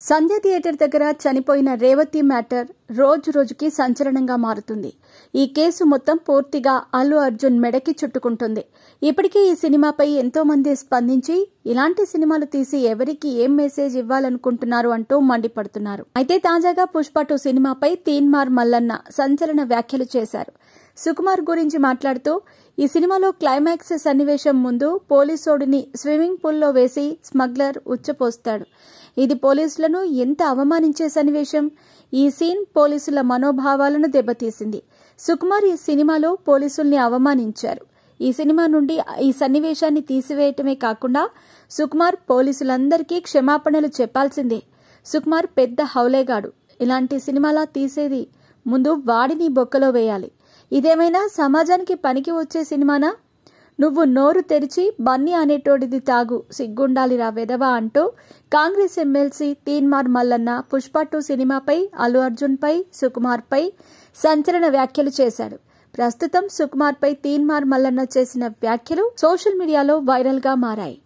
సంధ్య theatre దగ్గర చనిపోయిన Revathi matter రోజు రోజుకి సంచలనంగా మారుతుంది. ఈ కేసు మొత్తం పూర్తిగా అల్లు అర్జున్ మెడకి చుట్టుకుంటుంది. ఇప్పటికీ ఈ సినిమాపై ఎంతో మంది స్పందించి ఇలాంటి సినిమాలు తీసి ఎవరికి ఏం మెసేజ్ ఇవ్వాలనుకుంటున్నారు అంటూ మండిపడుతున్నారు. అయితే తాజాగా పుష్ప 2 సినిమాపై తీన్మార్ మల్లన్న సంచలన వ్యాఖ్యలు చేశారు. సుకుమార్ గురించి మాట్లాడుతూ, ఈ సినిమాలో క్లైమాక్స్ సన్నివేశం ముందు పోలీసోడిని స్విమ్మింగ్ పూల్లో వేసి స్మగ్లర్ ఉచ్చపోస్తాడు. ఇది పోలీసులను ఎంత అవమానించే సన్నివేశం. ఈ సీన్ పోలీసుల మనోభావాలను దెబ్బతీసింది. సుకుమార్ ఈ సినిమాలో పోలీసుల్ని అవమానించారు. ఈ సినిమా నుండి ఈ సన్నివేశాన్ని తీసివేయటమే కాకుండా సుకుమార్ పోలీసులందరికీ క్షమాపణలు చెప్పాల్సిందే. సుకుమార్ పెద్ద హౌలేగాడు. ఇలాంటి సినిమాలా తీసేది ముందు వాడిని బొక్కలో వేయాలి. ఇదేమైనా సమాజానికి పనికి వచ్చే సినిమానా? నువ్వు నోరు తెరిచి బన్నీ అనేటోడిది తాగు, సిగ్గుండాలిరా వెదవా అంటూ కాంగ్రెస్ ఎమ్మెల్సీ తీన్మార్ మల్లన్న పుష్ప 2 సినిమాపై, అల్లు అర్జున్పై, సుకుమార్పై సంచలన వ్యాఖ్యలు చేశాడు. ప్రస్తుతం సుకుమార్పై తీన్మార్ మల్లన్న చేసిన వ్యాఖ్యలు సోషల్ మీడియాలో వైరల్గా మారాయి.